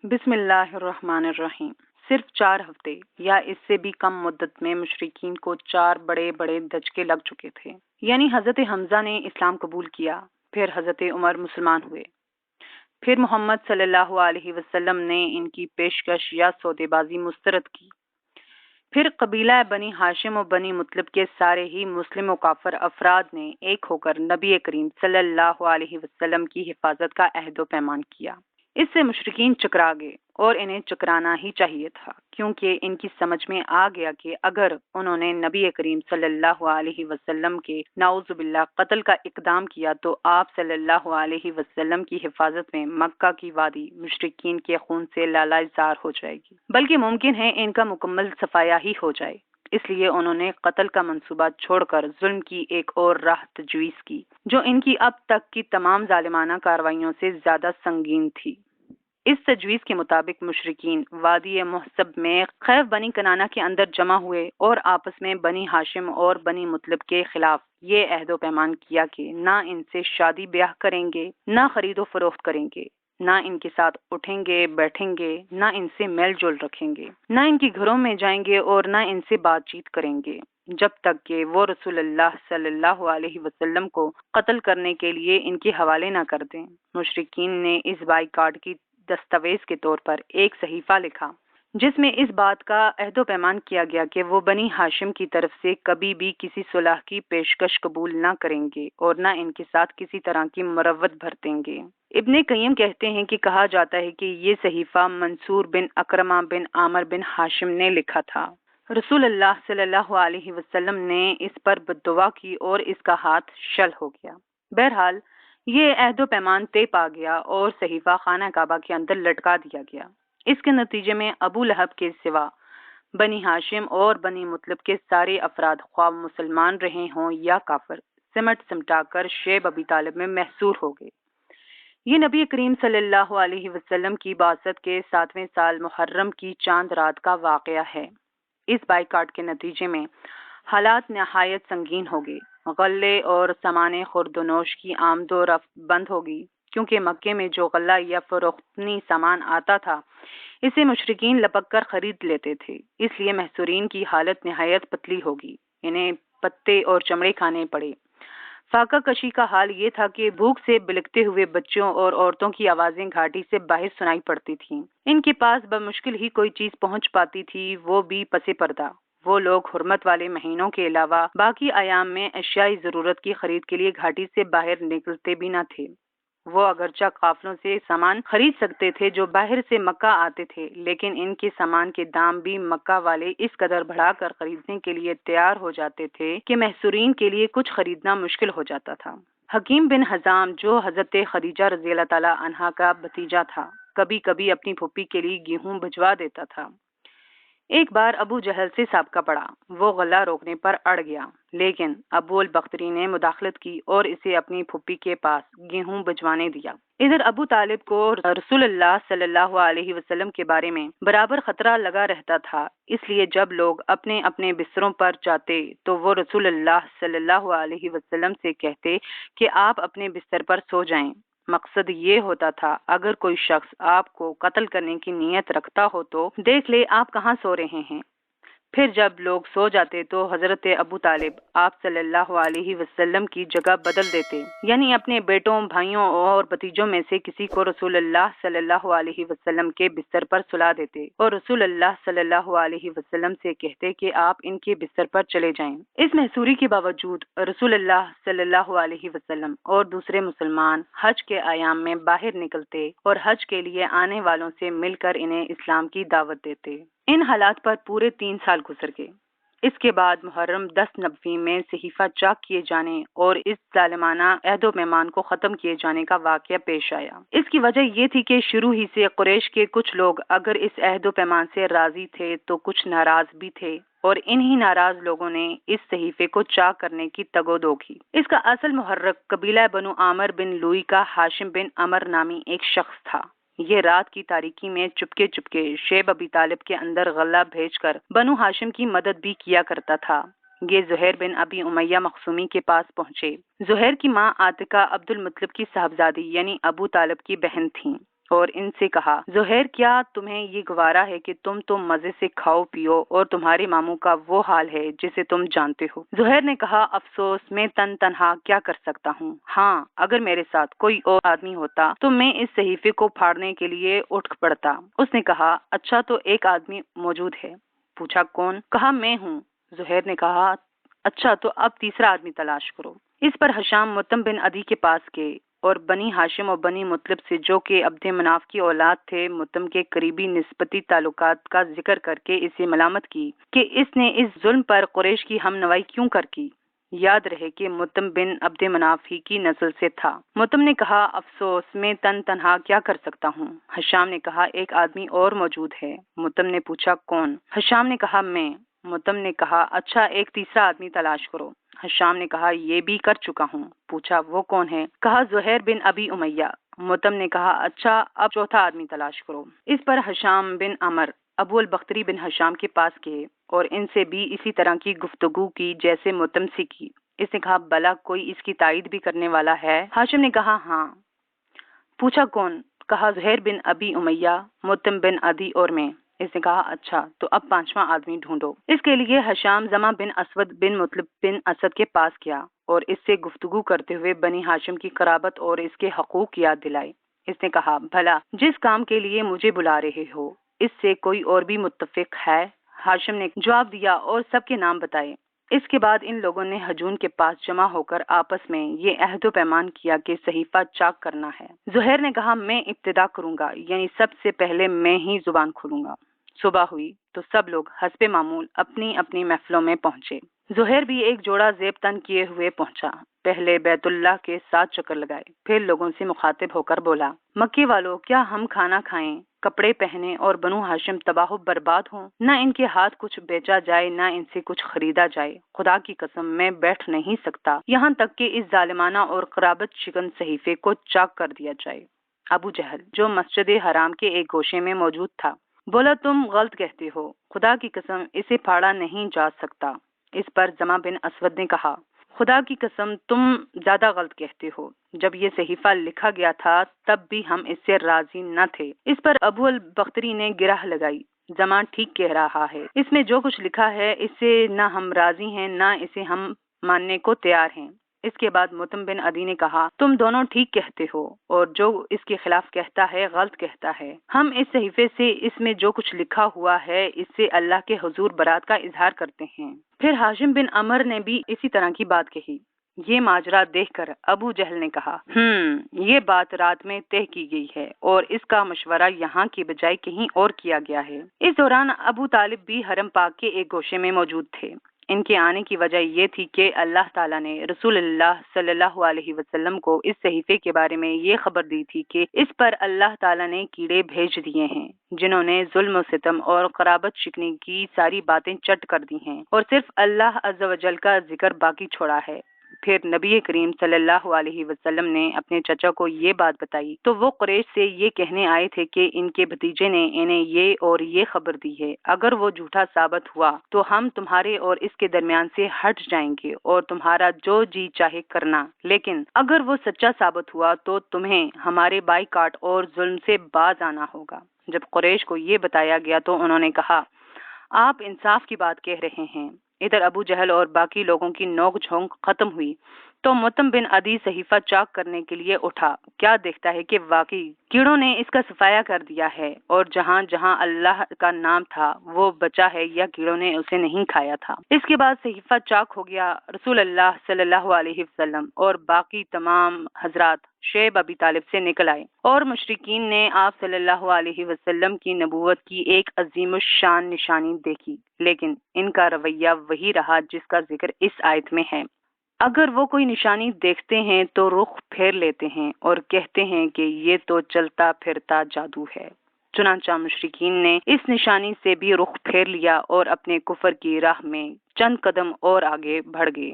بسم اللہ الرحمن الرحیم۔ صرف 4 ہفتے یا اس سے بھی کم مدت میں مشرکین کو 4 بڑے بڑے دھچکے لگ چکے تھے۔ یعنی حضرت حمزہ نے اسلام قبول کیا، پھر حضرت عمر مسلمان ہوئے، پھر محمد صلی اللہ علیہ وسلم نے ان کی پیشکش یا سودے بازی مسترد کی، پھر قبیلہ بنی ہاشم و بنی مطلب کے سارے ہی مسلم و کافر افراد نے ایک ہو کر نبی کریم صلی اللہ علیہ وسلم کی حفاظت کا عہد و پیمان کیا۔ اس سے مشرکین چکرا گئے اور انہیں چکرانا ہی چاہیے تھا، کیونکہ ان کی سمجھ میں آ گیا کہ اگر انہوں نے نبی کریم صلی اللہ علیہ وسلم کے نعوذ باللہ قتل کا اقدام کیا تو آپ صلی اللہ علیہ وسلم کی حفاظت میں مکہ کی وادی مشرکین کے خون سے لالہ ہو جائے گی، بلکہ ممکن ہے ان کا مکمل صفایا ہی ہو جائے۔ اس لیے انہوں نے قتل کا منصوبہ چھوڑ کر ظلم کی ایک اور راہ تجویز کی، جو ان کی اب تک کی تمام ظالمانہ کارروائیوں سے زیادہ سنگین تھی۔ اس تجویز کے مطابق مشرکین وادی محسب میں خیف بنی کنانہ کے اندر جمع ہوئے اور آپس میں بنی ہاشم اور بنی مطلب کے خلاف یہ عہد و پیمان کیا کہ نہ ان سے شادی بیاہ کریں گے، نہ خرید و فروخت کریں گے، نہ ان کے ساتھ اٹھیں گے بیٹھیں گے، نہ ان سے میل جول رکھیں گے، نہ ان کے گھروں میں جائیں گے اور نہ ان سے بات چیت کریں گے، جب تک کہ وہ رسول اللہ صلی اللہ علیہ وسلم کو قتل کرنے کے لیے ان کے حوالے نہ کر دیں۔ مشرکین نے اس بائیکاٹ کی دستاویز کے طور پر ایک صحیفہ لکھا، جس میں اس بات کا عہد و پیمان کیا گیا کہ وہ بنی ہاشم کی طرف سے کبھی بھی کسی صلح کی پیشکش قبول نہ کریں گے اور نہ ان کے ساتھ کسی طرح کی مروت برتیں گے۔ ابن قیم کہتے ہیں کہ کہا جاتا ہے کہ یہ صحیفہ منصور بن اکرمہ بن عامر بن ہاشم نے لکھا تھا۔ رسول اللہ صلی اللہ علیہ وسلم نے اس پر بددعا کی اور اس کا ہاتھ شل ہو گیا۔ بہرحال یہ عہد و پیمان طے پا گیا اور صحیفہ خانہ کعبہ کے اندر لٹکا دیا گیا۔ اس کے نتیجے میں ابو لہب کے سوا بنی ہاشم اور بنی مطلب کے سارے افراد خواہ مسلمان رہے ہوں یا کافر، سمٹا کر شیب ابی طالب میں محصور ہو گئے۔ یہ نبی کریم صلی اللہ علیہ وسلم کی بعثت کے 7ویں سال محرم کی چاند رات کا واقعہ ہے۔ اس بائیکاٹ کے نتیجے میں حالات نہایت سنگین ہو گئے۔ غلے اور سامان خورد و نوش کی آمد و رفت بند ہو گئی، کیونکہ مکے میں جو غلہ یا فروختنی سامان آتا تھا اسے مشرکین لپک کر خرید لیتے تھے۔ اس لیے محصورین کی حالت نہایت پتلی ہوگی، انہیں پتے اور چمڑے کھانے پڑے۔ فاقہ کشی کا حال یہ تھا کہ بھوک سے بلکتے ہوئے بچوں اور عورتوں کی آوازیں گھاٹی سے باہر سنائی پڑتی تھیں۔ ان کے پاس بمشکل ہی کوئی چیز پہنچ پاتی تھی، وہ بھی پس پردہ۔ وہ لوگ حرمت والے مہینوں کے علاوہ باقی ایام میں اشیاء ضرورت کی خرید کے لیے گھاٹی سے باہر نکلتے بھی نہ تھے۔ وہ اگرچہ قافلوں سے سامان خرید سکتے تھے جو باہر سے مکہ آتے تھے، لیکن ان کے سامان کے دام بھی مکہ والے اس قدر بڑھا کر خریدنے کے لیے تیار ہو جاتے تھے کہ محصورین کے لیے کچھ خریدنا مشکل ہو جاتا تھا۔ حکیم بن حزام، جو حضرت خدیجہ رضی اللہ تعالی عنہا کا بھتیجا تھا، کبھی کبھی اپنی پھوپھی کے لیے گیہوں بھجوا دیتا تھا۔ ایک بار ابو جہل سے سابقہ پڑا، وہ غلہ روکنے پر اڑ گیا، لیکن ابو البختری نے مداخلت کی اور اسے اپنی پھوپھی کے پاس گیہوں بھجوانے دیا۔ ادھر ابو طالب کو رسول اللہ صلی اللہ علیہ وسلم کے بارے میں برابر خطرہ لگا رہتا تھا، اس لیے جب لوگ اپنے اپنے بستروں پر جاتے تو وہ رسول اللہ صلی اللہ علیہ وسلم سے کہتے کہ آپ اپنے بستر پر سو جائیں۔ مقصد یہ ہوتا تھا اگر کوئی شخص آپ کو قتل کرنے کی نیت رکھتا ہو تو دیکھ لے آپ کہاں سو رہے ہیں۔ پھر جب لوگ سو جاتے تو حضرت ابو طالب آپ صلی اللہ علیہ وسلم کی جگہ بدل دیتے، یعنی اپنے بیٹوں، بھائیوں اور بھتیجوں میں سے کسی کو رسول اللہ صلی اللہ علیہ وسلم کے بستر پر سلا دیتے اور رسول اللہ صلی اللہ علیہ وسلم سے کہتے کہ آپ ان کے بستر پر چلے جائیں۔ اس محصوری کے باوجود رسول اللہ صلی اللہ علیہ وسلم اور دوسرے مسلمان حج کے ایام میں باہر نکلتے اور حج کے لیے آنے والوں سے مل کر انہیں اسلام کی دعوت دیتے۔ ان حالات پر پورے 3 سال گزر گئے۔ اس کے بعد محرم 10 نبوی میں صحیفہ چاک کیے جانے اور اس ظالمانہ عہد و پیمان کو ختم کیے جانے کا واقعہ پیش آیا۔ اس کی وجہ یہ تھی کہ شروع ہی سے قریش کے کچھ لوگ اگر اس عہد و پیمان سے راضی تھے تو کچھ ناراض بھی تھے، اور انہی ناراض لوگوں نے اس صحیفے کو چاک کرنے کی تگ و دو کی۔ اس کا اصل محرک قبیلہ بنو عامر بن لوئی کا ہاشم بن عمر نامی ایک شخص تھا۔ یہ رات کی تاریکی میں چپکے چپکے شیب ابی طالب کے اندر غلہ بھیج کر بنو ہاشم کی مدد بھی کیا کرتا تھا۔ یہ زہیر بن ابی امیہ مخزومی کے پاس پہنچے۔ زہیر کی ماں عاتکہ عبد المطلب کی صاحبزادی یعنی ابو طالب کی بہن تھیں۔ اور ان سے کہا، زہیر کیا تمہیں یہ گوارا ہے کہ تم تو مزے سے کھاؤ پیو اور تمہارے ماموں کا وہ حال ہے جسے تم جانتے ہو؟ زہیر نے کہا، افسوس میں تنہا کیا کر سکتا ہوں، ہاں اگر میرے ساتھ کوئی اور آدمی ہوتا تو میں اس صحیفے کو پھاڑنے کے لیے اٹھ پڑتا۔ اس نے کہا، اچھا تو ایک آدمی موجود ہے؟ پوچھا، کون؟ کہا، میں ہوں۔ زہیر نے کہا، اچھا تو اب تیسرا آدمی تلاش کرو۔ اس پر حشام متم بن عدی کے پاس گئے اور بنی ہاشم اور بنی مطلب سے، جو کہ عبد مناف کی اولاد تھے، متم کے قریبی نسبتی تعلقات کا ذکر کر کے اسے ملامت کی کہ اس نے اس ظلم پر قریش کی ہم نوائی کیوں کر کی۔ یاد رہے کہ متم بن عبد مناف ہی کی نسل سے تھا۔ متم نے کہا، افسوس میں تنہا کیا کر سکتا ہوں۔ حشام نے کہا، ایک آدمی اور موجود ہے۔ متم نے پوچھا، کون؟ حشام نے کہا، میں۔ متم نے کہا، اچھا ایک تیسرا آدمی تلاش کرو۔ حشام نے کہا، یہ بھی کر چکا ہوں۔ پوچھا، وہ کون ہے؟ کہا، زہیر بن ابی امیہ۔ متم نے کہا، اچھا اب چوتھا آدمی تلاش کرو۔ اس پر حشام بن عمر ابو البختری بن حشام کے پاس گئے اور ان سے بھی اسی طرح کی گفتگو کی جیسے متم سے کی۔ اس نے کہا، بلا کوئی اس کی تائید بھی کرنے والا ہے؟ ہاشم نے کہا، ہاں۔ پوچھا، کون؟ کہا، زہیر بن ابی امیہ، متم بن عدی اور میں۔ اس نے کہا، اچھا تو اب پانچواں آدمی ڈھونڈو۔ اس کے لیے حشام زمہ بن اسود بن مطلب بن اسد کے پاس گیا اور اس سے گفتگو کرتے ہوئے بنی ہاشم کی قرابت اور اس کے حقوق یاد دلائے۔ اس نے کہا، بھلا جس کام کے لیے مجھے بلا رہے ہو اس سے کوئی اور بھی متفق ہے؟ ہاشم نے جواب دیا اور سب کے نام بتائے۔ اس کے بعد ان لوگوں نے ہجون کے پاس جمع ہو کر آپس میں یہ عہد و پیمان کیا کہ صحیفہ چاک کرنا ہے۔ زہیر نے کہا، میں ابتدا کروں گا، یعنی سب سے پہلے میں ہی زبان کھولوں گا۔ صبح ہوئی تو سب لوگ حسب معمول اپنی اپنی محفلوں میں پہنچے۔ زہیر بھی ایک جوڑا زیب تن کیے ہوئے پہنچا۔ پہلے بیت اللہ کے 7 چکر لگائے، پھر لوگوں سے مخاطب ہو کر بولا، مکے والوں، کیا ہم کھانا کھائیں، کپڑے پہنے اور بنو ہاشم تباہ و برباد ہوں؟ نہ ان کے ہاتھ کچھ بیچا جائے نہ ان سے کچھ خریدا جائے۔ خدا کی قسم میں بیٹھ نہیں سکتا یہاں تک کہ اس ظالمانہ اور قرابت شکن صحیفے کو چاک کر دیا جائے۔ ابو جہل، جو مسجد حرام کے ایک گوشے میں موجود تھا، بولا، تم غلط کہتے ہو، خدا کی قسم اسے پھاڑا نہیں جا سکتا۔ اس پر زمہ بن اسود نے کہا، خدا کی قسم تم زیادہ غلط کہتے ہو، جب یہ صحیفہ لکھا گیا تھا تب بھی ہم اس سے راضی نہ تھے۔ اس پر ابو البختری نے گرہ لگائی، زمہ ٹھیک کہہ رہا ہے، اس میں جو کچھ لکھا ہے اس سے نہ ہم راضی ہیں نہ اسے ہم ماننے کو تیار ہیں۔ اس کے بعد متم بن عدی نے کہا، تم دونوں ٹھیک کہتے ہو اور جو اس کے خلاف کہتا ہے غلط کہتا ہے۔ ہم اس صحیفے سے اس میں جو کچھ لکھا ہوا ہے اس سے اللہ کے حضور برات کا اظہار کرتے ہیں۔ پھر ہاشم بن عمر نے بھی اسی طرح کی بات کہی۔ یہ ماجرا دیکھ کر ابو جہل نے کہا، یہ بات رات میں طے کی گئی ہے اور اس کا مشورہ یہاں کی بجائے کہیں اور کیا گیا ہے۔ اس دوران ابو طالب بھی حرم پاک کے ایک گوشے میں موجود تھے۔ ان کے آنے کی وجہ یہ تھی کہ اللہ تعالیٰ نے رسول اللہ صلی اللہ علیہ وسلم کو اس صحیفے کے بارے میں یہ خبر دی تھی کہ اس پر اللہ تعالیٰ نے کیڑے بھیج دیے ہیں جنہوں نے ظلم و ستم اور قرابت شکنی کی ساری باتیں چٹ کر دی ہیں اور صرف اللہ عز و جل کا ذکر باقی چھوڑا ہے۔ پھر نبی کریم صلی اللہ علیہ وسلم نے اپنے چچا کو یہ بات بتائی تو وہ قریش سے یہ کہنے آئے تھے کہ ان کے بھتیجے نے انہیں یہ اور یہ خبر دی ہے، اگر وہ جھوٹا ثابت ہوا تو ہم تمہارے اور اس کے درمیان سے ہٹ جائیں گے اور تمہارا جو جی چاہے کرنا، لیکن اگر وہ سچا ثابت ہوا تو تمہیں ہمارے بائیکاٹ اور ظلم سے باز آنا ہوگا۔ جب قریش کو یہ بتایا گیا تو انہوں نے کہا، آپ انصاف کی بات کہہ رہے ہیں۔ ادھر ابو جہل اور باقی لوگوں کی نوک جھونک ختم ہوئی تو متم بن عدی صحیفہ چاک کرنے کے لیے اٹھا۔ کیا دیکھتا ہے کہ واقعی کیڑوں نے اس کا صفایا کر دیا ہے اور جہاں جہاں اللہ کا نام تھا وہ بچا ہے یا کیڑوں نے اسے نہیں کھایا تھا۔ اس کے بعد صحیفہ چاک ہو گیا۔ رسول اللہ صلی اللہ علیہ وسلم اور باقی تمام حضرات شعیب ابی طالب سے نکل آئے اور مشرکین نے آپ صلی اللہ علیہ وسلم کی نبوت کی ایک عظیم الشان نشانی دیکھی، لیکن ان کا رویہ وہی رہا جس کا ذکر اس آیت میں ہے۔ اگر وہ کوئی نشانی دیکھتے ہیں تو رخ پھیر لیتے ہیں اور کہتے ہیں کہ یہ تو چلتا پھرتا جادو ہے۔ چنانچہ مشرکین نے اس نشانی سے بھی رخ پھیر لیا اور اپنے کفر کی راہ میں چند قدم اور آگے بڑھ گئے۔